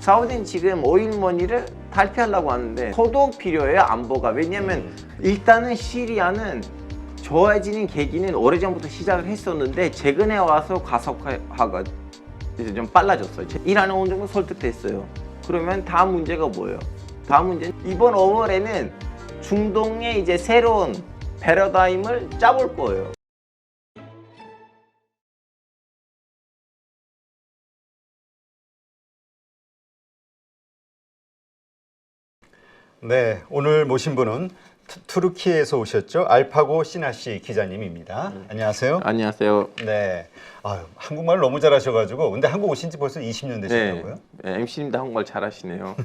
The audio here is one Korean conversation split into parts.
사우디는 지금 오일머니를 탈피하려고 하는데 더더욱 필요해요, 안보가. 왜냐면 일단은 시리아는 좋아지는 계기는 오래전부터 시작을 했었는데 최근에 와서 가속화가 이제 좀 빨라졌어요. 이란은 어느 정도 설득됐어요. 그러면 다음 문제가 뭐예요? 다음 문제는 이번 5월에는 중동의 이제 새로운 패러다임을 짜볼 거예요. 네, 오늘 모신 분은 투르키에서 오셨죠? 알파고 시나시 기자님입니다. 안녕하세요. 안녕하세요. 네, 한국말 너무 잘하셔가지고 근데 한국 오신 지 벌써 20년 되셨다고요? 네, MC님도 한국말 잘하시네요.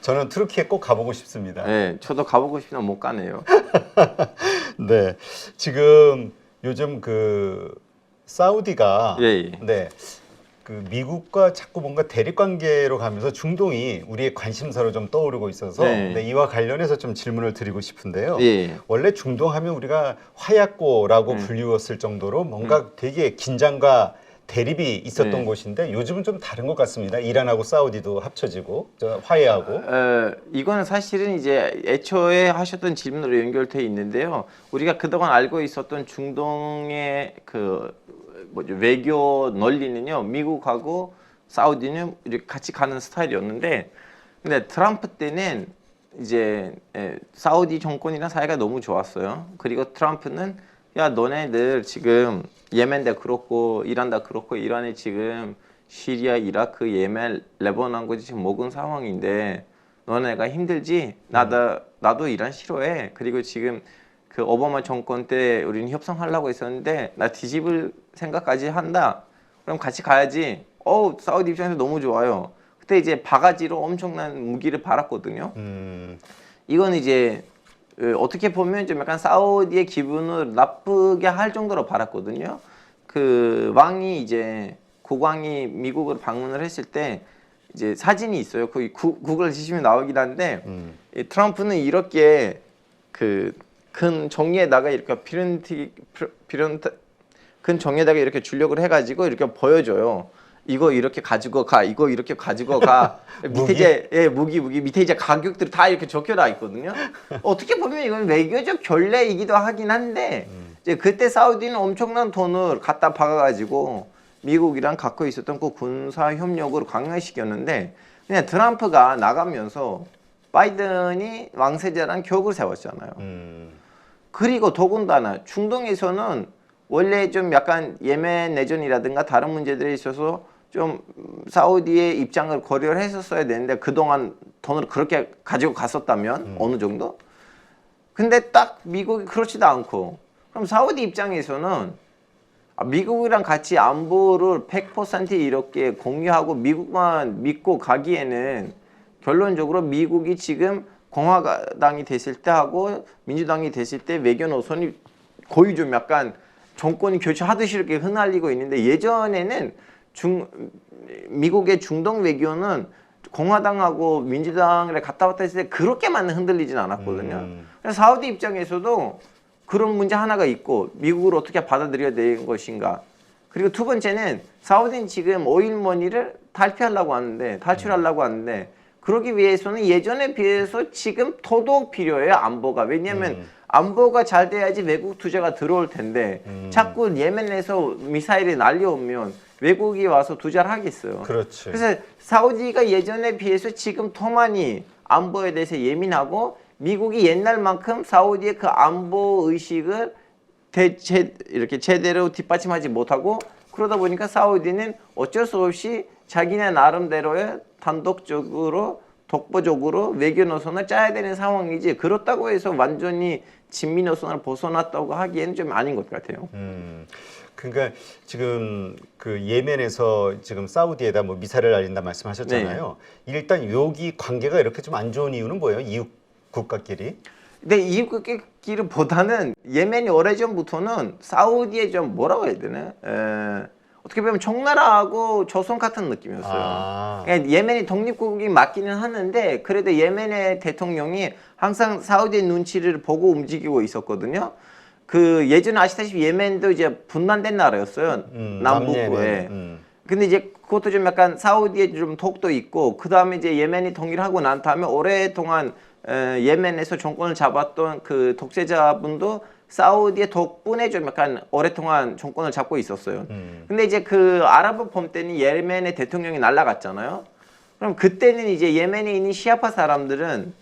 저는 투르키에 꼭 가보고 싶습니다. 네, 저도 가보고 싶지만 못 가네요. 네, 지금 요즘 그 사우디가 예. 네, 그 미국과 자꾸 뭔가 대립 관계로 가면서 중동이 우리의 관심사로 좀 떠오르고 있어서 네. 이와 관련해서 좀 질문을 드리고 싶은데요. 예. 원래 중동 하면 우리가 화약고라고 불리웠을 정도로 뭔가 되게 긴장과 대립이 있었던 곳인데 요즘은 좀 다른 것 같습니다. 이란하고 사우디도 합쳐지고 화해하고. 이거는 사실은 이제 애초에 하셨던 질문으로 연결돼 있는데요. 우리가 그동안 알고 있었던 중동의 외교 논리는요, 미국하고 사우디는 이렇게 같이 가는 스타일이었는데, 근데 트럼프 때는 이제 사우디 정권이랑 사이가 너무 좋았어요. 그리고 트럼프는 야, 너네들 지금 예멘도 그렇고 이란도 그렇고 이란이 지금 시리아, 이라크, 예멘, 레바논 지금 먹은 상황인데 너네가 힘들지? 나도 이란 싫어해. 그리고 지금 그 오바마 정권 때 우리는 협상하려고 했었는데 나 뒤집을 생각까지 한다. 그럼 같이 가야지. 사우디 입장에서 너무 좋아요. 그때 이제 바가지로 엄청난 무기를 팔았거든요. 이건 이제 어떻게 보면 좀 약간 사우디의 기분을 나쁘게 할 정도로 팔았거든요. 그 왕이 이제 국왕이 미국을 방문을 했을 때 이제 사진이 있어요. 거기 구글 치시면 나오긴 한데 트럼프는 이렇게 그 큰 종이에다가 이렇게 큰 종이에다가 이렇게 줄력을 해가지고 이렇게 보여줘요. 이거 이렇게 가지고 가, 이거 이렇게 가지고 가. 밑에 이제 무기 밑에 이제 가격들이 다 이렇게 적혀져 있거든요. 어떻게 보면 이건 외교적 결례이기도 하긴 한데 이제 그때 사우디는 엄청난 돈을 갖다 박아가지고 미국이랑 갖고 있었던 그 군사 협력을 강화시켰는데 그냥 트럼프가 나가면서 바이든이 왕세자랑 격을 세웠잖아요. 그리고 더군다나 중동에서는 원래 좀 약간 예멘 내전이라든가 다른 문제들에 있어서 좀 사우디의 입장을 고려를 했었어야 되는데 그동안 돈을 그렇게 가지고 갔었다면 어느 정도? 근데 딱 미국이 그렇지도 않고 그럼 사우디 입장에서는 미국이랑 같이 안보를 100% 이렇게 공유하고 미국만 믿고 가기에는 결론적으로 미국이 지금 공화당이 됐을 때 하고 민주당이 됐을 때 외교 노선이 거의 좀 약간 정권이 교체하듯이 이렇게 흩날리고 있는데 예전에는 미국의 중동 외교는 공화당하고 민주당을 갔다 왔다 했을 때 그렇게만 흔들리진 않았거든요. 그래서 사우디 입장에서도 그런 문제 하나가 있고 미국을 어떻게 받아들여야 되는 것인가. 그리고 두 번째는 사우디는 지금 오일머니를 탈출하려고 하는데 그러기 위해서는 예전에 비해서 지금 더더욱 필요해요, 안보가. 왜냐하면 안보가 잘 돼야지 외국 투자가 들어올 텐데 자꾸 예멘에서 미사일이 날려오면 외국이 와서 투자를 하겠어요. 그렇지. 그래서 사우디가 예전에 비해서 지금 더 많이 안보에 대해서 예민하고 미국이 옛날만큼 사우디의 그 안보 의식을 이렇게 제대로 뒷받침하지 못하고 그러다 보니까 사우디는 어쩔 수 없이 자기네 나름대로의 단독적으로 독보적으로 외교 노선을 짜야 되는 상황이지 그렇다고 해서 완전히 친미 노선을 벗어났다고 하기에는 좀 아닌 것 같아요. 그러니까 지금 그 예멘에서 지금 사우디에다 뭐 미사일을 날린다 말씀하셨잖아요. 일단 여기 관계가 이렇게 좀 안 좋은 이유는 뭐예요? 이웃 국가끼리? 근데 이웃끼리보다는 예멘이 오래전부터는 사우디의 좀 뭐라고 해야 되나? 어떻게 보면 청나라하고 조선 같은 느낌이었어요. 그러니까 예멘이 독립국이 맞기는 하는데 그래도 예멘의 대통령이 항상 사우디의 눈치를 보고 움직이고 있었거든요. 그 예전에 아시다시피 예멘도 이제 분단된 나라였어요. 남북부에. 근데 이제 그것도 좀 약간 사우디에 좀 독도 있고 그 다음에 이제 예멘이 통일하고 난 다음에 오랫동안 예멘에서 정권을 잡았던 그 독재자분도 사우디의 덕분에 좀 약간 오랫동안 정권을 잡고 있었어요. 근데 이제 그 아랍 봄 때는 예멘의 대통령이 날아갔잖아요. 그럼 그때는 이제 예멘에 있는 시아파 사람들은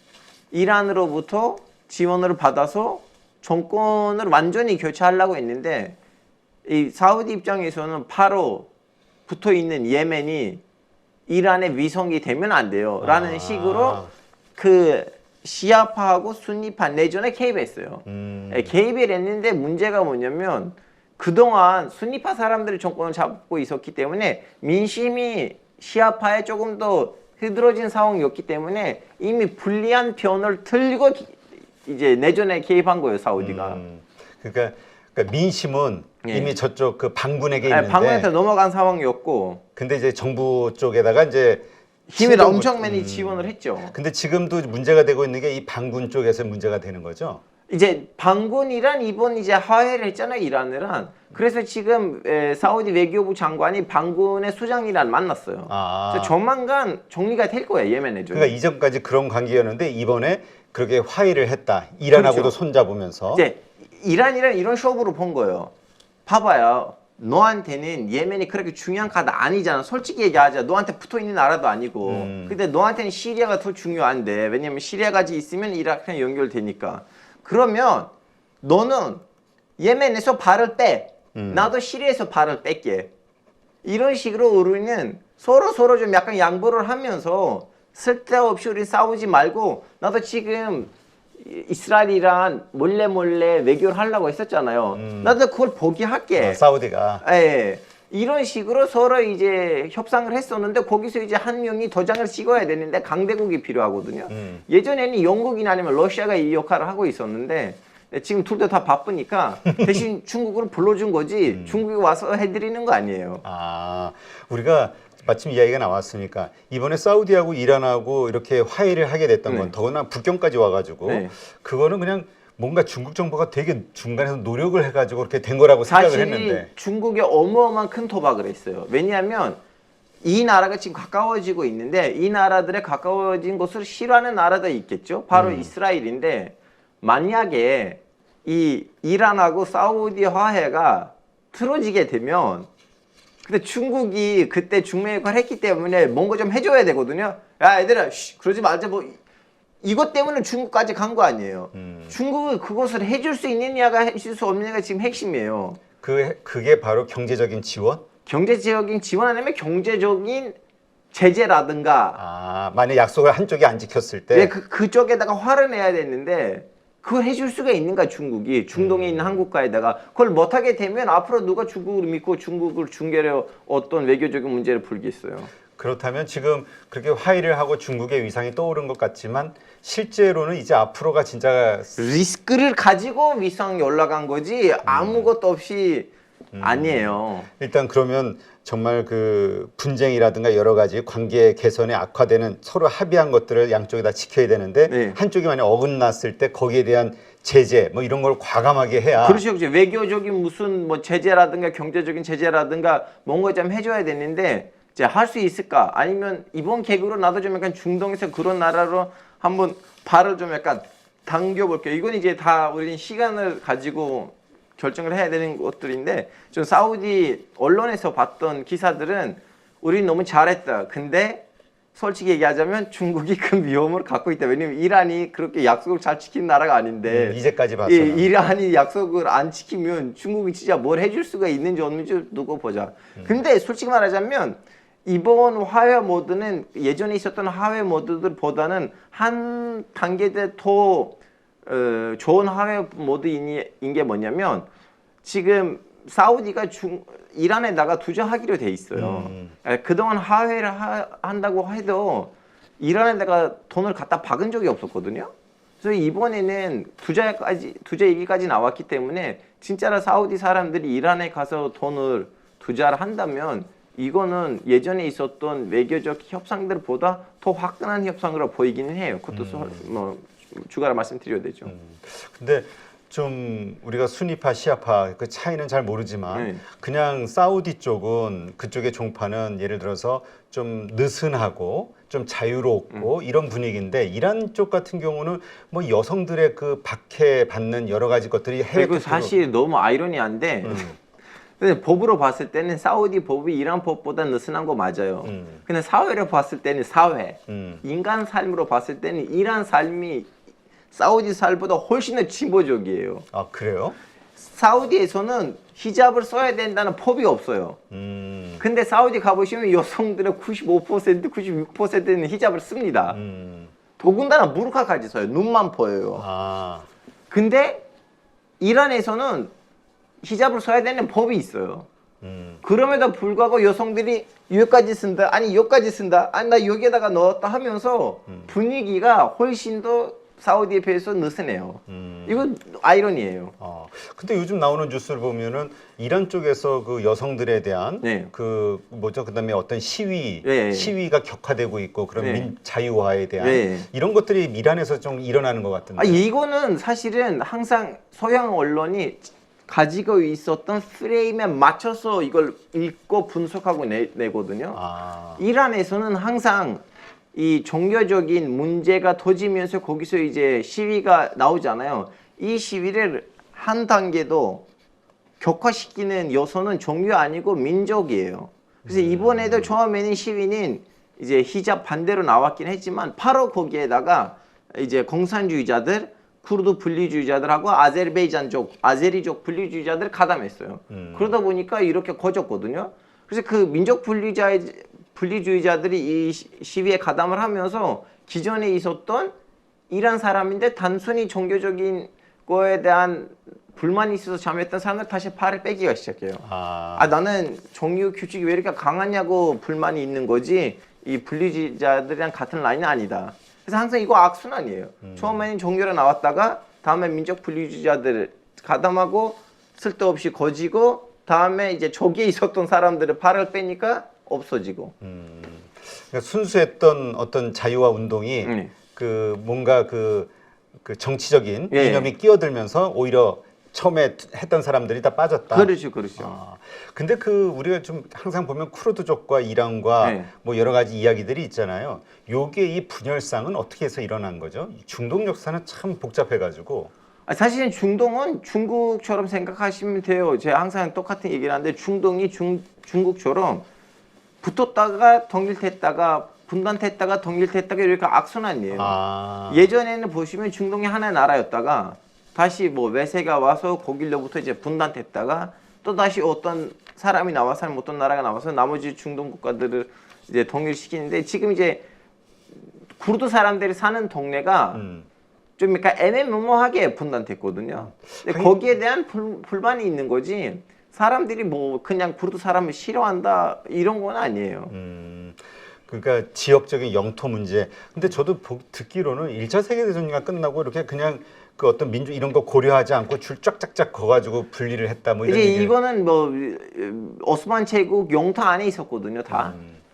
이란으로부터 지원을 받아서 정권을 완전히 교체하려고 했는데 이 사우디 입장에서는 바로 붙어 있는 예멘이 이란의 위성이 되면 안 돼요라는 식으로 그 시아파하고 순니파 내전에 개입했어요. 개입을 했는데 문제가 뭐냐면 그동안 순니파 사람들이 정권을 잡고 있었기 때문에 민심이 시아파에 조금 더 흐드러진 상황이었기 때문에 이미 불리한 편을 들고 이제 내전에 개입한 거예요, 사우디가. 그러니까 민심은 예. 이미 저쪽 그 반군에게 있는데 방문한테 넘어간 상황이었고 근데 이제 정부 쪽에다가 이제 힘을 친정부- 엄청 많이 지원을 했죠. 근데 지금도 문제가 되고 있는 게 이 반군 쪽에서 문제가 되는 거죠. 이제 반군이란 이번 이제 화해를 했잖아요, 이란이랑. 그래서 지금 사우디 외교부 장관이 반군의 수장이랑 만났어요. 그래서 조만간 정리가 될 거예요, 예멘에 좀. 그러니까 이전까지 그런 관계였는데 이번에 그렇게 화해를 했다. 이란하고도 그렇죠. 손잡으면서. 이제 이란이란 이런 쇼부로 본 거예요. 봐봐요. 너한테는 예멘이 그렇게 중요한 카드 아니잖아. 솔직히 얘기하자. 너한테 붙어 있는 나라도 아니고. 근데 너한테는 시리아가 더 중요한데. 왜냐면 시리아까지 있으면 이라크랑 연결되니까. 그러면 너는 예멘에서 발을 빼. 나도 시리아에서 발을 뺄게. 이런 식으로 우리는 서로 좀 약간 양보를 하면서 쓸데없이 우리 싸우지 말고 나도 지금 이스라엘이랑 몰래 외교를 하려고 했었잖아요. 나도 그걸 포기할게. 사우디가. 예. 이런 식으로 서로 이제 협상을 했었는데 거기서 이제 한 명이 도장을 찍어야 되는데 강대국이 필요하거든요. 예전에는 영국이나 아니면 러시아가 이 역할을 하고 있었는데 지금 둘 다 바쁘니까 대신 중국을 불러준 거지 중국이 와서 해드리는 거 아니에요. 우리가 마침 이야기가 나왔으니까 이번에 사우디하고 이란하고 이렇게 화해를 하게 됐던 건 더구나 북경까지 와가지고 그거는 그냥 뭔가 중국 정부가 되게 중간에서 노력을 해가지고 그렇게 된 거라고 생각을 했는데 사실 중국이 어마어마한 큰 도박을 했어요. 왜냐하면 이 나라가 지금 가까워지고 있는데 이 나라들의 가까워진 것을 싫어하는 나라도 있겠죠. 바로 이스라엘인데 만약에 이 이란하고 사우디 화해가 틀어지게 되면 근데 중국이 그때 중매 역할을 했기 때문에 뭔가 좀 해줘야 되거든요. 야 얘들아 그러지 말자 뭐 이것 때문에 중국까지 간 거 아니에요. 중국이 그것을 해줄 수 있느냐가 해줄 수 없느냐가 지금 핵심이에요. 그게 바로 경제적인 지원? 경제적인 지원 아니면 경제적인 제재라든가 만약 약속을 한쪽이 안 지켰을 때 그쪽에다가 화를 내야 되는데 그걸 해줄 수가 있는가 중국이 중동에 있는 한국가에다가 그걸 못하게 되면 앞으로 누가 중국을 믿고 중국을 중개로 어떤 외교적인 문제를 풀겠어요. 그렇다면 지금 그렇게 화해를 하고 중국의 위상이 떠오른 것 같지만 실제로는 이제 앞으로가 진짜 리스크를 가지고 위상이 올라간 거지 아무것도 없이 아니에요. 일단 그러면 정말 그 분쟁이라든가 여러 가지 관계 개선에 악화되는 서로 합의한 것들을 양쪽이 다 지켜야 되는데 한쪽이 만약 어긋났을 때 거기에 대한 제재 뭐 이런 걸 과감하게 해야 그렇죠. 외교적인 무슨 뭐 제재라든가 경제적인 제재라든가 뭔가 좀 해줘야 되는데 이제 할 수 있을까? 아니면 이번 계기로 나도 좀 약간 중동에서 그런 나라로 한번 발을 좀 약간 당겨볼게요. 이건 이제 다 우리는 시간을 가지고 결정을 해야 되는 것들인데 좀 사우디 언론에서 봤던 기사들은 우리는 너무 잘했다. 근데 솔직히 얘기하자면 중국이 큰 위험을 갖고 있다. 왜냐면 이란이 그렇게 약속을 잘 지킨 나라가 아닌데 이제까지 봤어. 이란이 약속을 안 지키면 중국이 진짜 뭘 해줄 수가 있는지 없는지 두고 보자. 근데 솔직히 말하자면 이번 화해 모드는 예전에 있었던 화해 모드들보다는 한 단계 더 좋은 화해 모드인 게 뭐냐면 지금 사우디가 이란에다가 투자하기로 돼 있어요. 그동안 화해를 한다고 해도 이란에다가 돈을 갖다 박은 적이 없었거든요. 그래서 이번에는 투자 얘기까지 나왔기 때문에 진짜로 사우디 사람들이 이란에 가서 돈을 투자를 한다면 이거는 예전에 있었던 외교적 협상들보다 더 화끈한 협상으로 보이기는 해요. 그것도 뭐 추가로 말씀드려야 되죠. 근데 좀 우리가 수니파, 시아파 그 차이는 잘 모르지만 네. 그냥 사우디 쪽은 그쪽의 종파는 예를 들어서 좀 느슨하고 좀 자유롭고 이런 분위기인데 이란 쪽 같은 경우는 뭐 여성들의 그 박해받는 여러 가지 것들이 해외 그리고 사실 너무 아이러니한데 근데 법으로 봤을 때는 사우디 법이 이란 법보다 느슨한 거 맞아요. 근데 사회로 봤을 때는 사회, 인간 삶으로 봤을 때는 이란 삶이 사우디 삶보다 훨씬 더 진보적이에요. 아 그래요? 사우디에서는 히잡을 써야 된다는 법이 없어요. 근데 사우디 가보시면 여성들의 95%, 96%는 히잡을 씁니다. 더군다나 부르카까지 써요. 눈만 보여요. 아, 근데 이란에서는 히잡을 써야 되는 법이 있어요. 그럼에도 불구하고 여성들이 여기까지 쓴다, 아니 여기까지 쓴다, 아니 나 여기에다가 넣었다 하면서 분위기가 훨씬 더 사우디에 비해서 느슨해요. 이건 아이러니예요. 근데 요즘 나오는 뉴스를 보면은 이란 쪽에서 그 여성들에 대한 네. 그 뭐죠? 그다음에 어떤 네. 시위가 격화되고 있고 그런 네. 자유화에 대한 네. 이런 것들이 이란에서 좀 일어나는 것 같은데. 이거는 사실은 항상 서양 언론이 가지고 있었던 프레임에 맞춰서 이걸 읽고 분석하고 내거든요. 이란에서는 항상 이 종교적인 문제가 터지면서 거기서 이제 시위가 나오잖아요. 이 시위를 한 단계도 격화시키는 요소는 종교 아니고 민족이에요. 그래서 이번에도 처음에는 시위는 이제 히잡 반대로 나왔긴 했지만 바로 거기에다가 이제 공산주의자들, 쿠르드 분리주의자들하고 아제르베이잔족, 아제리족 분리주의자들 가담했어요. 그러다 보니까 이렇게 커졌거든요. 그래서 그 민족 분리주의자들이 이 시위에 가담을 하면서 기존에 있었던 이란 사람인데 단순히 종교적인 거에 대한 불만이 있어서 잠했던 사람들 다시 팔을 빼기가 시작해요. 나는 종교 규칙이 왜 이렇게 강하냐고 불만이 있는 거지 이 분리주의자들이랑 같은 라인은 아니다. 그래서 항상 이거 악순환이에요. 처음에는 종교로 나왔다가 다음에 민족 분리주의자들 가담하고 쓸데없이 거지고 다음에 이제 저기에 있었던 사람들을 팔을 빼니까 없어지고. 그러니까 순수했던 어떤 자유화 운동이 그 뭔가 그 정치적인 이념이 끼어들면서 오히려 처음에 했던 사람들이 다 빠졌다. 그렇죠, 그렇죠. 근데 그 우리가 좀 항상 보면 쿠르드족과 이란과 뭐 여러 가지 이야기들이 있잖아요. 요게 이 분열상은 어떻게 해서 일어난 거죠? 중동 역사는 참 복잡해가지고. 사실은 중동은 중국처럼 생각하시면 돼요. 제가 항상 똑같은 얘기를 하는데 중동이 중국처럼 붙었다가 독립했다가 분단됐다가 독립했다가 이렇게 악순환이에요. 예전에는 보시면 중동이 하나의 나라였다가 다시 뭐 외세가 와서 거길로부터 이제 분단됐다가 또 다시 어떤 사람이 나와서 어떤 나라가 나와서 나머지 중동 국가들을 이제 독립시키는데 지금 이제 쿠르드 사람들이 사는 동네가 좀 약간 애매모호하게 분단됐거든요. 근데 거기에 대한 불만이 있는 거지. 사람들이 뭐 그냥 쿠르드 사람을 싫어한다 이런 건 아니에요. 그러니까 지역적인 영토 문제. 근데 저도 듣기로는 1차 세계대전이 끝나고 이렇게 그냥 그 어떤 민족 이런 거 고려하지 않고 줄 쫙쫙쫙 거가지고 분리를 했다 뭐 이런 이제 얘기를. 이거는 뭐 오스만 제국 영토 안에 있었거든요, 다.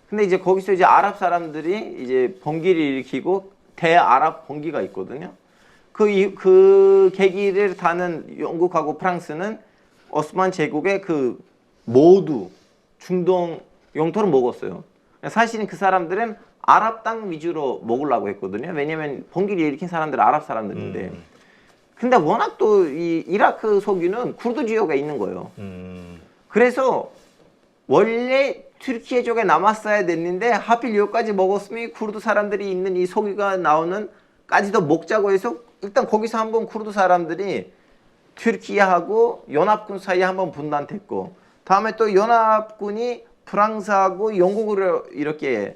근데 이제 거기서 이제 아랍 사람들이 이제 번기를 일으키고 대아랍 번기가 있거든요. 그 계기를 타는 영국하고 프랑스는 오스만 제국의 그 모두 중동 영토를 먹었어요. 사실은 그 사람들은 아랍 땅 위주로 먹으려고 했거든요. 왜냐면 번기를 일으킨 사람들은 아랍 사람들인데. 근데 워낙 또 이 이라크 서귀는 쿠르드 지역에 있는 거예요. 그래서 원래 튀르키예 쪽에 남았어야 됐는데 하필 여기까지 먹었으면 쿠르드 사람들이 있는 이 서귀가 나오는 까지도 먹자고 해서 일단 거기서 한번 쿠르드 사람들이 튀르키예하고 연합군 사이에 한번 분단됐고 다음에 또 연합군이 프랑스하고 영국으로 이렇게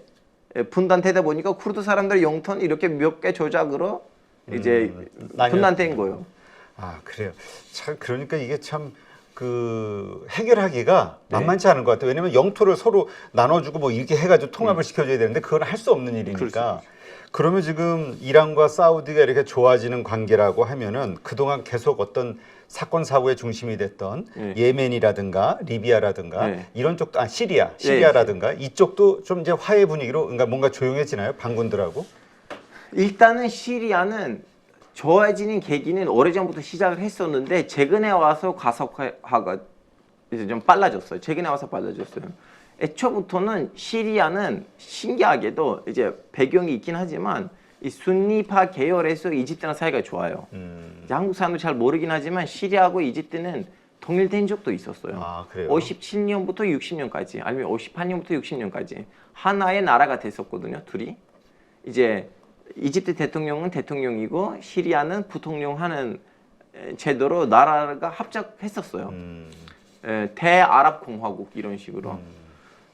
분단되다 보니까 쿠르드 사람들의 영토는 이렇게 몇 개 조작으로 이제 분단된 거예요. 그래요. 참 그러니까 이게 참 그 해결하기가 만만치 않은 것 같아요. 왜냐면 영토를 서로 나눠주고 뭐 이렇게 해가지고 통합을 시켜줘야 되는데 그건 할 수 없는 일이니까. 그렇죠. 그러면 지금 이란과 사우디가 이렇게 좋아지는 관계라고 하면은 그동안 계속 어떤 사건 사고의 중심이 됐던 예멘이라든가 리비아라든가 이런 쪽도 시리아라든가 이쪽도 좀 이제 화해 분위기로 그러니까 뭔가 조용해지나요? 반군들하고? 일단은 시리아는 좋아지는 계기는 오래전부터 시작을 했었는데 최근에 와서 가속화가 이제 좀 빨라졌어요. 최근에 와서 빨라졌어요. 애초부터는 시리아는 신기하게도 이제 배경이 있긴 하지만 이 순니파 계열에서 이집트랑 사이가 좋아요. 이제 한국 사람들 잘 모르긴 하지만 시리아하고 이집트는 통일된 적도 있었어요. 아, 그래요? 57년부터 60년까지 아니면 58년부터 60년까지 하나의 나라가 됐었거든요. 둘이. 이제 이집트 대통령은 대통령이고 시리아는 부통령 하는 제도로 나라가 합작했었어요. 대아랍 공화국 이런 식으로.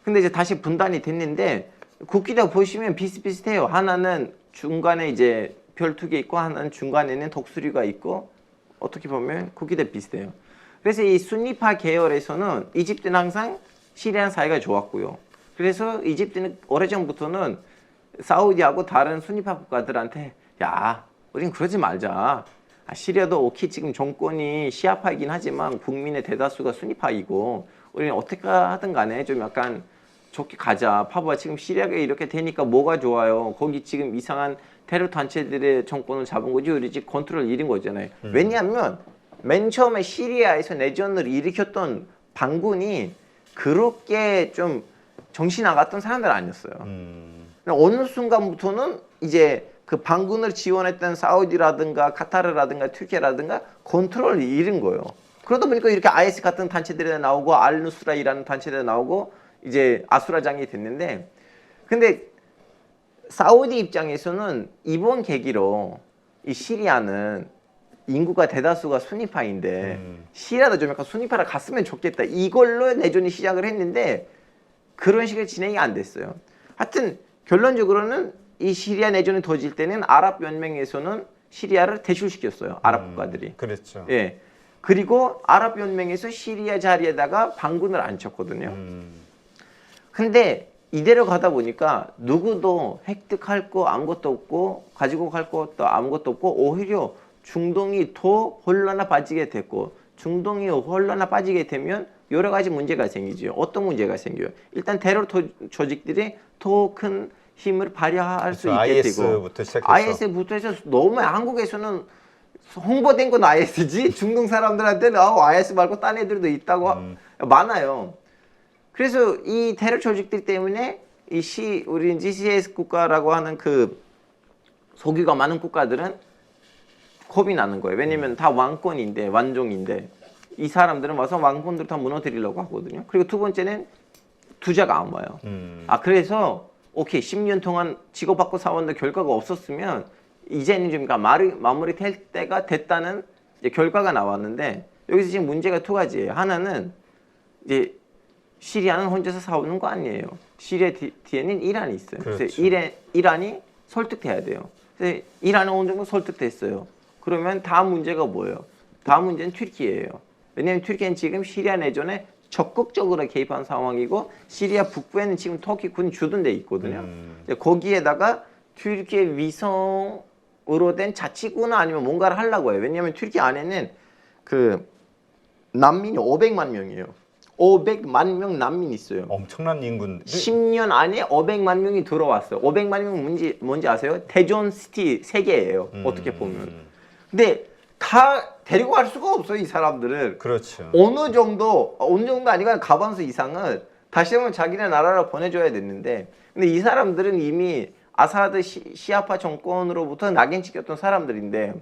근데 이제 다시 분단이 됐는데 국기도 보시면 비슷비슷해요. 하나는 중간에 이제 별 2개 있고 하나는 중간에는 독수리가 있고 어떻게 보면 국기도 비슷해요. 그래서 이 순니파 계열에서는 이집트는 항상 시리아랑 사이가 좋았고요. 그래서 이집트는 오래전부터는 사우디하고 다른 순니파 국가들한테 야, 우린 그러지 말자. 시리아도 오케이 지금 정권이 시아파이긴 하지만 국민의 대다수가 순니파이고 우리는 어떻게 하든 간에 좀 약간 좋게 가자. 봐봐 지금 시리아가 이렇게 되니까 뭐가 좋아요. 거기 지금 이상한 테러 단체들의 정권을 잡은 거지 우리 집 컨트롤 잃은 거잖아요. 왜냐하면 맨 처음에 시리아에서 내전을 일으켰던 반군이 그렇게 좀 정신 나갔던 사람들 아니었어요. 어느 순간부터는 이제 그 반군을 지원했던 사우디라든가 카타르라든가 튀르키예라든가 컨트롤을 잃은 거예요. 그러다 보니까 이렇게 IS 같은 단체들이 나오고 알누스라이라는 단체들이 나오고 이제 아수라장이 됐는데 근데 사우디 입장에서는 이번 계기로 이 시리아는 인구가 대다수가 순니파인데 시리아도 좀 약간 순니파로 갔으면 좋겠다. 이걸로 내전이 시작을 했는데 그런 식으로 진행이 안 됐어요. 하여튼 결론적으로는 이 시리아 내전이 터질 때는 아랍 연맹에서는 시리아를 퇴출시켰어요. 아랍 국가들이. 그렇죠. 예. 그리고 아랍 연맹에서 시리아 자리에다가 반군을 앉혔거든요. 근데 이대로 가다 보니까 누구도 획득할 거 아무것도 없고 가지고 갈 것도 아무것도 없고 오히려 중동이 더 혼란에 빠지게 됐고 중동이 혼란에 빠지게 되면 여러 가지 문제가 생기죠. 어떤 문제가 생겨요? 일단 테러 조직들이 더 큰 힘을 발휘할 수 있게 IS부터 되고 시작해서. IS부터 해서 너무 한국에서는 홍보된 건 IS지 중동 사람들한테는 IS 말고 딴 애들도 있다고 많아요. 그래서 이 테러 조직들 때문에 우리 GCS 국가라고 하는 그 소규가 많은 국가들은 겁이 나는 거예요. 왜냐면 다 왕권인데 완종인데 이 사람들은 와서 왕권들 다 무너뜨리려고 하거든요. 그리고 두 번째는 투자가 안 와요. 그래서 오케이 10년 동안 치고받고 싸웠는데 결과가 없었으면 이제는 좀 마무리 될 때가 됐다는 이제 결과가 나왔는데 여기서 지금 문제가 두 가지예요. 하나는 이제 시리아는 혼자서 싸우는 거 아니에요. 시리아 뒤에는 이란이 있어요. 그렇죠. 그래서 이란이 설득돼야 돼요. 그래서 이란은 어느 정도 설득됐어요. 그러면 다음 문제가 뭐예요? 다음 문제는 튀르키예요. 왜냐하면 튀르키예는 지금 시리아 내전에 적극적으로 개입한 상황이고 시리아 북부에는 지금 터키 군 주둔돼 있거든요. 거기에다가 튀르키예 위성으로 된 자치구나 아니면 뭔가를 하려고 해요. 왜냐하면 튀르키예 안에는 그 난민이 500만 명이에요. 500만 명 난민이 있어요. 엄청난 인구인데 10년 안에 500만 명이 들어왔어요. 500만 명 뭔지 아세요? 대전시티 3개예요. 어떻게 보면. 근데 다 데리고 갈 수가 없어요. 이 사람들을. 그렇죠. 어느 정도 아니고 가반수 이상은 다시 한번 자기네 나라로 보내줘야 됐는데 근데 이 사람들은 이미 아사드 시아파 정권으로부터 낙인 찍혔던 사람들인데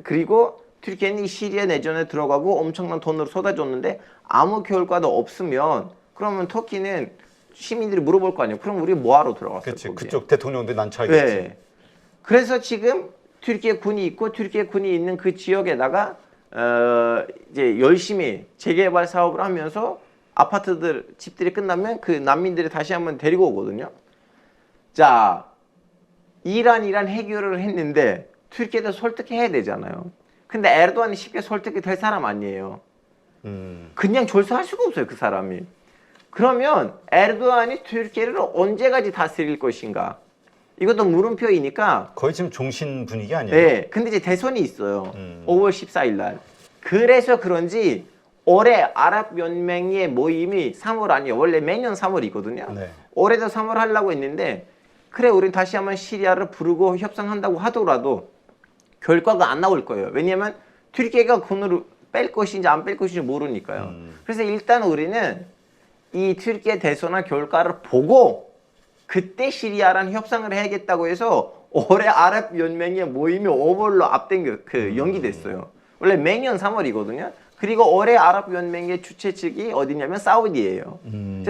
그리고 튀르키예는 이 시리아 내전에 들어가고 엄청난 돈을 쏟아줬는데 아무 결과도 없으면 그러면 터키는 시민들이 물어볼 거 아니에요. 그럼 우리 뭐하러 들어갔어요? 그렇지. 그쪽 대통령도 난처하겠지. 네. 그래서 지금 튀르키예 군이 있고 튀르키예 군이 있는 그 지역에다가 이제 열심히 재개발 사업을 하면서 아파트들 집들이 끝나면 그 난민들이 다시 한번 데리고 오거든요. 자, 이란이란 해결을 했는데 튀르키예도 설득해야 되잖아요. 근데 에르도안이 쉽게 설득이 될 사람 아니에요. 그냥 졸속할 수가 없어요, 그 사람이. 그러면 에르도안이 튀르키예를 언제까지 다스릴 것인가? 이것도 물음표이니까 거의 지금 종신 분위기 아니에요? 네. 근데 이제 대선이 있어요. 5월 14일 날. 그래서 그런지 올해 아랍 연맹의 모임이 3월 아니에요. 원래 매년 3월이거든요. 네. 올해도 3월 하려고 했는데 그래 우린 다시 한번 시리아를 부르고 협상한다고 하더라도 결과가 안 나올 거예요. 왜냐하면 튀르키예가 군을 뺄 것인지 안 뺄 것인지 모르니까요. 그래서 일단 우리는 이 튀르키예 대선의 결과를 보고 그때 시리아랑 협상을 해야겠다고 해서 올해 아랍연맹의 모임이 5월로 연기됐어요. 원래 매년 3월이거든요. 그리고 올해 아랍연맹의 주최 측이 어디냐면 사우디예요.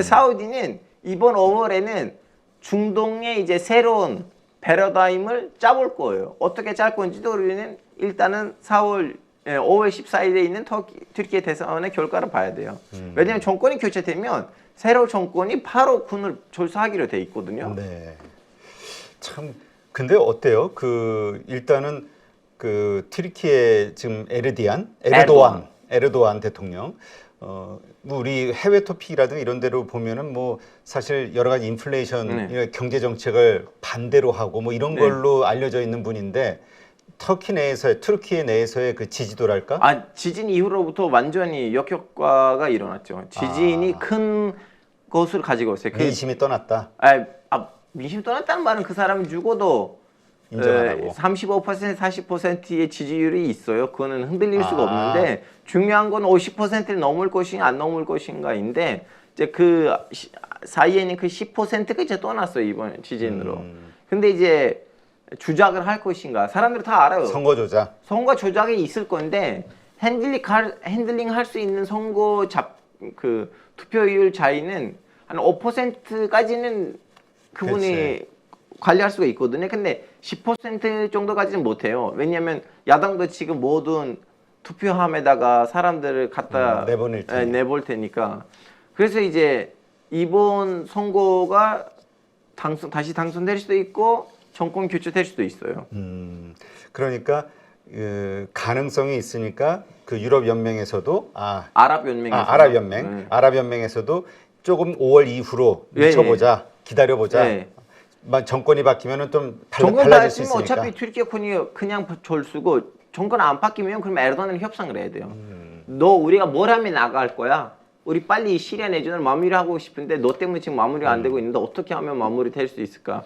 사우디는 이번 5월에는 중동의 이제 새로운 패러다임을 짜볼 거예요. 어떻게 짤 건지도 우리는 일단은 5월 14일에 있는 튀르키예 대선의 결과를 봐야 돼요. 왜냐하면 정권이 교체되면 새로운 정권이 바로 군을 졸사하기로 돼 있거든요. 네. 참 근데 어때요? 그 일단은 그 튀르키예 지금 에르도안 대통령 뭐 우리 해외 토픽이라든가 이런 데로 보면은 뭐 사실 여러 가지 인플레이션 경제 정책을 반대로 하고 뭐 이런 걸로 알려져 있는 분인데 튀르키예 내에서의 그 지지도랄까? 지진 이후로부터 완전히 역효과가 일어났죠. 지진이 큰 것을 가지고 있어요. 민심이 떠났다. 민심이 떠났다는 말은 그 사람이 죽어도 인정 안 하고 35% 40%의 지지율이 있어요. 그거는 흔들릴 수가 없는데 중요한 건 50%를 넘을 것인가 안 넘을 것인가인데 이제 그 사이에는 그 10%가 이제 떠났어요. 이번 지진으로. 근데 이제 주작을 할 것인가 사람들이 다 알아요. 선거 조작이 있을 건데 핸들링 할 수 있는 투표율 차이는 한 5%까지는 그분이 그치. 관리할 수가 있거든요. 근데 10% 정도까지는 못해요. 왜냐하면 야당도 지금 모든 투표함에다가 사람들을 갖다 내볼 테니까. 그래서 이제 이번 선거가 다시 당선될 수도 있고 정권 교체될 수도 있어요. 그러니까 가능성이 있으니까 그 유럽 연맹에서도 아랍연맹에서도 조금 5월 이후로 미쳐보자, 기다려보자. 정권이 바뀌면은 좀 달라질 수 있으니까. 어차피 튀르키예 군이 그냥 졸수고 정권 안 바뀌면 그럼 에르도안이랑 협상을 해야 돼요. 우리가 뭘 하면 나갈 거야? 우리 빨리 시리아 내전을 마무리하고 싶은데 너 때문에 지금 마무리가 안 되고 있는데 어떻게 하면 마무리될 수 있을까?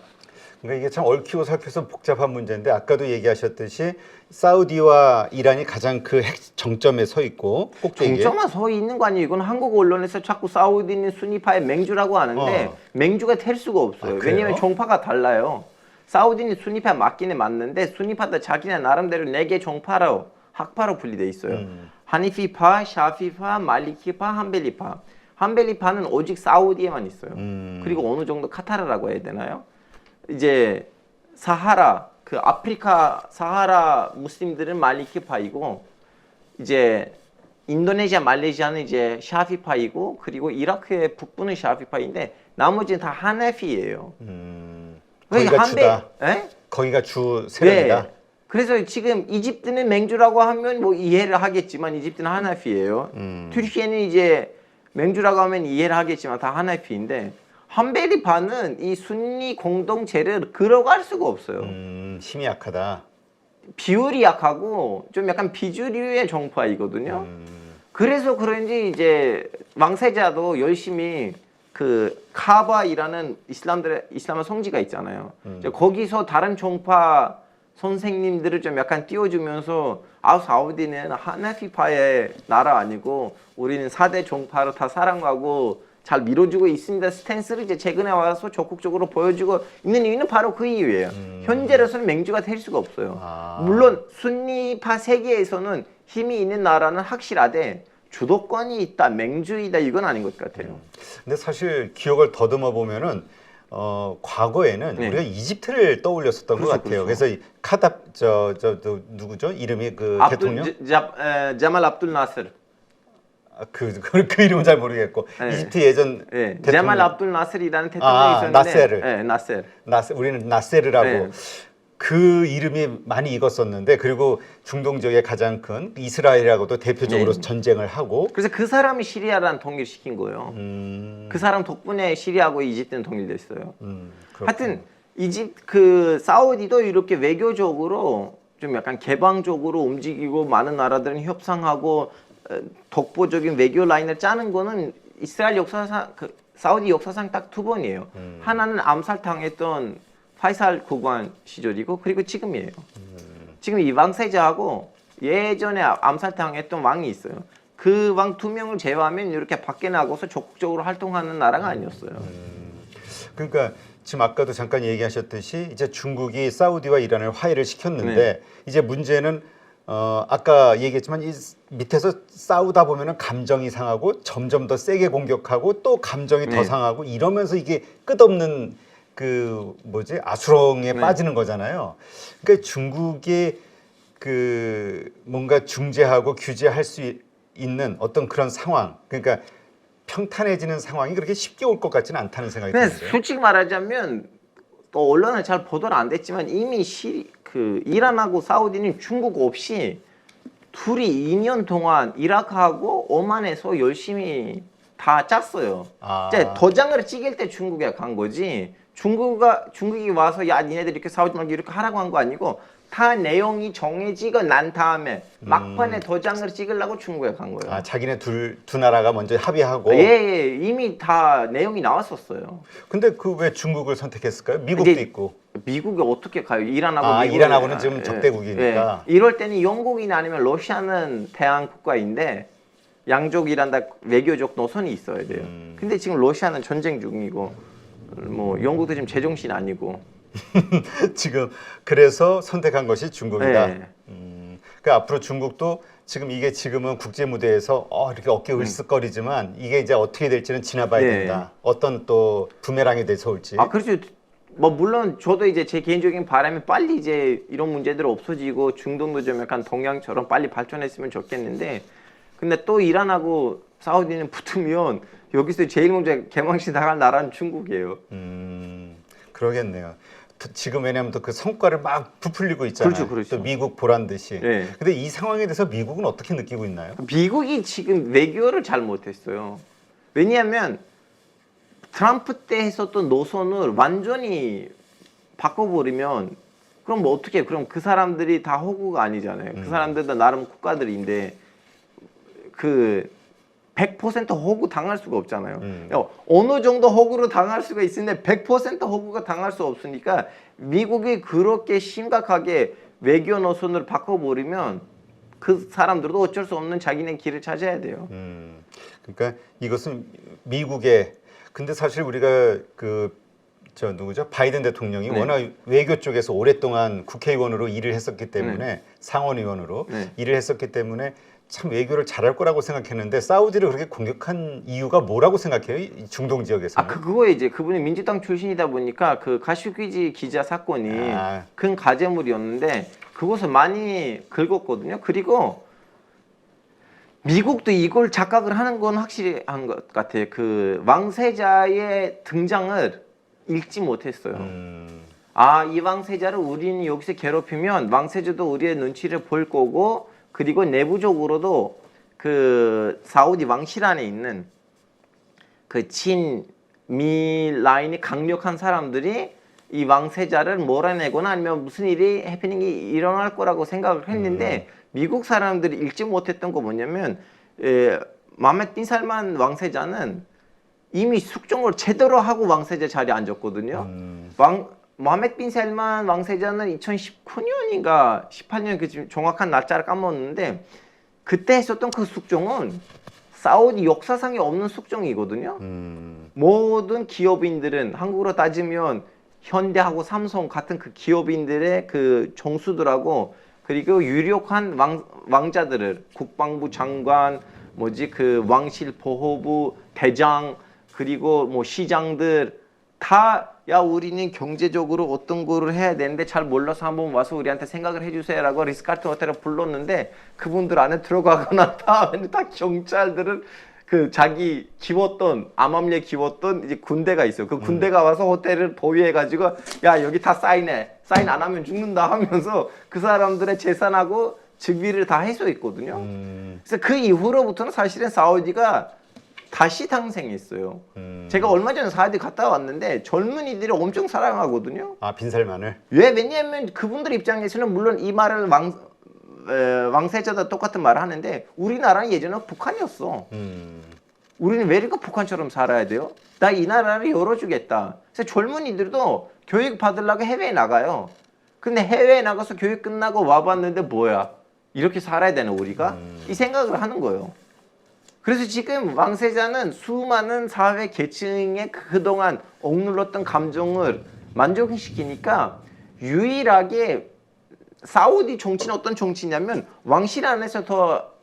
그러니까 이게 참 얽히고 설켜서 복잡한 문제인데 아까도 얘기하셨듯이 사우디와 이란이 가장 그 정점에 서 있고 꼭대기에 정점에 서 있는 거 아니에요. 이건 한국 언론에서 자꾸 사우디는 순위파의 맹주라고 하는데 맹주가 될 수가 없어요. 왜냐하면 종파가 달라요. 사우디는 순위파 맞기는 맞는데 순위파도 자기네 나름대로 4개 종파로 학파로 분리돼 있어요. 하니피파, 샤피파, 말리키파, 한벨리파. 한벨리파는 오직 사우디에만 있어요. 그리고 어느 정도 카타르라고 해야 되나요? 이제 아프리카 사하라 무슬림들은 말리키파이고 이제 인도네시아, 말레이시아는 이제 샤피파이고 그리고 이라크의 북부는 샤피파인데 나머지는 다 하네피예요. 거기가 주다. 거기가 주 세력이다. 네. 그래서 지금 이집트는 맹주라고 하면 뭐 이해를 하겠지만 이집트는 하나피예요. 튀르키예는 이제 맹주라고 하면 이해를 하겠지만 다 하나피인데 한벨리파는 이 순니 공동체를 끌어갈 수가 없어요. 힘이 약하다. 비율이 약하고 좀 약간 비주류의 정파이거든요. 그래서 그런지 이제 왕세자도 열심히 그 카바이라는 이슬람의 성지가 있잖아요. 이제 거기서 다른 종파 선생님들을 좀 약간 띄워주면서 사우디는 하나피파의 나라 아니고 우리는 4대 종파로 다 사랑하고 잘 밀어주고 있습니다. 스탠스를 이제 최근에 와서 적극적으로 보여주고 있는 이유는 바로 그 이유예요. 현재로서는 맹주가 될 수가 없어요. 물론 순니파 세계에서는 힘이 있는 나라는 확실하되 주도권이 있다, 맹주이다 이건 아닌 것 같아요. 근데 사실 기억을 더듬어 보면은 과거에는 우리가 이집트를 떠올렸었던 것 같아요. 그래서 누구죠? 이름이 그 대통령? 자말 압둘 나스르. 그 이름은 잘 모르겠고 이집트 예전 대통령 자말 압둘 나스르이라는 대통령이 있었는데 나세르. 우리는 나세르라고 그 이름이 많이 익었었는데 그리고 중동 지역의 가장 큰 이스라엘하고도 대표적으로 전쟁을 하고 그래서 그 사람이 시리아랑 통일시킨 거예요. 그 사람 덕분에 시리아하고 이집트는 통일됐어요. 하여튼 사우디도 이렇게 외교적으로 좀 약간 개방적으로 움직이고 많은 나라들은 협상하고 독보적인 외교 라인을 짜는 거는 이스라엘 역사상 사우디 역사상 딱 2번이에요. 하나는 암살당했던 파이살 국왕 시절이고 그리고 지금이에요. 지금 이 왕세자하고 예전에 암살당했던 왕이 있어요. 그 왕 2명을 제외하면 이렇게 밖에 나가서 적극적으로 활동하는 나라가 아니었어요. 그러니까 지금 아까도 잠깐 얘기하셨듯이 이제 중국이 사우디와 이란을 화해를 시켰는데 네. 이제 문제는 아까 얘기했지만 이 밑에서 싸우다 보면은 감정이 상하고 점점 더 세게 공격하고 또 감정이 더 네. 상하고 이러면서 이게 끝없는 그 뭐지 아수렁에 네. 빠지는 거잖아요. 그러니까 중국이 그 뭔가 중재하고 규제할 수 있는 어떤 그런 상황, 그러니까 평탄해지는 상황이 그렇게 쉽게 올 것 같지는 않다는 생각이 근데 드는데요. 솔직히 말하자면 또 언론은 잘 보도는 안 됐지만 이미 그 이란하고 사우디는 중국 없이 둘이 2년 동안 이라크하고 오만에서 열심히 다 짰어요. 아. 이제 도장을 찍을 때 중국에 간 거지. 중국이 와서 야 니네들 이렇게 싸우지 말고 이렇게 하라고 한 거 아니고 다 내용이 정해지고 난 다음에 막판에 도장을 찍으려고 중국에 간 거예요. 아, 자기네 두 나라가 먼저 합의하고. 예, 이미 다 내용이 나왔었어요. 근데 그 왜 중국을 선택했을까요? 미국도 이제 있고. 미국이 어떻게 가요? 이란하고 아, 미국은, 이란하고는 지금 적대국이니까. 이럴 때는 영국이나 아니면 러시아는 대항 국가인데 양쪽이란 다 외교적 노선이 있어야 돼요. 근데 지금 러시아는 전쟁 중이고 뭐 영국도 지금 제정신 아니고. 지금 그래서 선택한 것이 중국이다. 네. 그 앞으로 중국도 지금 이게 지금은 국제 무대에서 이렇게 어깨 으쓱거리지만 이게 이제 어떻게 될지는 지나봐야 네. 된다. 어떤 또 부메랑이 돼서 올지. 아 그렇죠. 뭐 물론 저도 이제 제 개인적인 바람이 빨리 이제 이런 문제들 없어지고 중동도 좀 약간 동양처럼 빨리 발전했으면 좋겠는데 근데 또 이란하고 사우디는 붙으면 여기서 제일 먼저 개망신 당할 나라는 중국이에요. 그러겠네요. 지금 왜냐하면 또 그 성과를 막 부풀리고 있잖아요. 그렇죠. 또 미국 보란 듯이. 네. 근데 이 상황에 대해서 미국은 어떻게 느끼고 있나요? 미국이 지금 외교를 잘 못했어요. 왜냐하면 트럼프 때 했었던 노선을 완전히 바꿔버리면 그럼 뭐 어떻게? 그럼 그 사람들이 다 호구가 아니잖아요. 그 사람들도 나름 국가들인데 그 100% 호구 당할 수가 없잖아요. 어느 정도 호구로 당할 수가 있는데 100% 호구가 당할 수 없으니까 미국이 그렇게 심각하게 외교 노선을 바꿔버리면 그 사람들도 어쩔 수 없는 자기네 길을 찾아야 돼요. 그러니까 이것은 미국의 근데 사실 우리가 저 누구죠? 바이든 대통령이 네. 워낙 외교 쪽에서 오랫동안 국회의원으로 일을 했었기 때문에 네. 상원의원으로 네. 일을 했었기 때문에 참 외교를 잘할 거라고 생각했는데 사우디를 그렇게 공격한 이유가 뭐라고 생각해요? 이 중동 지역에서는? 그거에 이제 그분이 민주당 출신이다 보니까 그 가슈퀴지 기자 사건이 큰 가제물이었는데 그것을 많이 긁었거든요. 그리고 미국도 이걸 착각을 하는 건 확실히 한 것 같아요. 그 왕세자의 등장을 읽지 못했어요. 이 왕세자를 우리는 여기서 괴롭히면 왕세자도 우리의 눈치를 볼 거고 그리고 내부적으로도 그 사우디 왕실 안에 있는 그 친미 라인이 강력한 사람들이 이 왕세자를 몰아내거나 아니면 무슨 일이 해프닝이 일어날 거라고 생각을 했는데 미국 사람들이 읽지 못했던 거 뭐냐면 마메드 빈 살만 왕세자는 이미 숙종을 제대로 하고 왕세자 자리에 앉았거든요. 모하메드 빈 살만 왕세자는 2019년인가 18년 그 정확한 날짜를 까먹었는데 그때 했었던 그 숙종은 사우디 역사상에 없는 숙종이거든요. 모든 기업인들은 한국으로 따지면 현대하고 삼성 같은 그 기업인들의 그 정수들하고 그리고 유력한 왕자들을 국방부 장관 그 왕실 보호부 대장 그리고 뭐 시장들 다 야 우리는 경제적으로 어떤 거를 해야 되는데 잘 몰라서 한번 와서 우리한테 생각을 해주세요라고 리스카르트 호텔에 불렀는데 그분들 안에 들어가고 난 다음에는 다 경찰들은 그 자기 키웠던 암암리에 키웠던 이제 군대가 있어요. 그 군대가 와서 호텔을 보유해가지고 야 여기 다 사인해. 사인 안 하면 죽는다 하면서 그 사람들의 재산하고 직위를 다 해소했거든요. 그래서 그 이후로부터는 사실은 사우디가 다시 탄생했어요. 제가 얼마 전에 사우디 갔다 왔는데 젊은이들이 엄청 사랑하거든요. 빈살만을? 왜냐하면 그분들 입장에서는 물론 이 말을 왕세자도 똑같은 말을 하는데 우리나라는 예전에 북한이었어. 우리는 왜 이렇게 북한처럼 살아야 돼요? 나 이 나라를 열어주겠다. 그래서 젊은이들도 교육 받으려고 해외에 나가요. 근데 해외에 나가서 교육 끝나고 와봤는데 뭐야? 이렇게 살아야 되는 우리가? 이 생각을 하는 거예요. 그래서 지금 왕세자는 수많은 사회 계층의 그동안 억눌렀던 감정을 만족시키니까 유일하게 사우디 정치는 어떤 정치냐면 왕실 안에서 더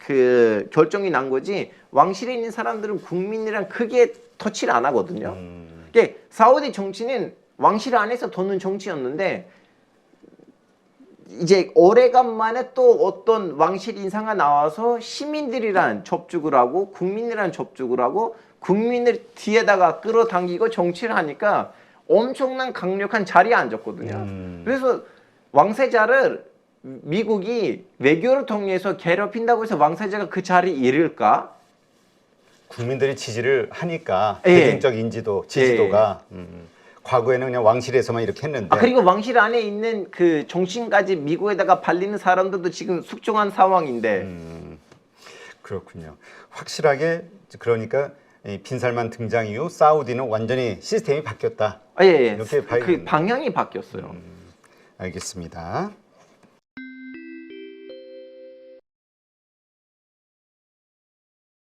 그 결정이 난 거지 왕실에 있는 사람들은 국민이랑 크게 터치를 안 하거든요. 이게 사우디 정치는 왕실 안에서 도는 정치였는데 이제 오래간만에 또 어떤 왕실 인사가 나와서 시민들이랑 접촉을 하고 국민이랑 접촉을 하고 국민을 뒤에다가 끌어당기고 정치를 하니까 엄청난 강력한 자리에 앉았거든요. 그래서 왕세자를 미국이 외교를 통해서 괴롭힌다고 해서 왕세자가 그 자리에 이를까? 국민들이 지지를 하니까 예. 대중적 인지도, 지지도가 과거에는 그냥 왕실에서만 이렇게 했는데 그리고 왕실 안에 있는 그 정신까지 미국에다가 발리는 사람들도 지금 숙종한 상황인데 그렇군요. 확실하게 그러니까 이 빈살만 등장 이후 사우디는 완전히 시스템이 바뀌었다. 예. 이렇게 그 방향이 바뀌었어요. 알겠습니다.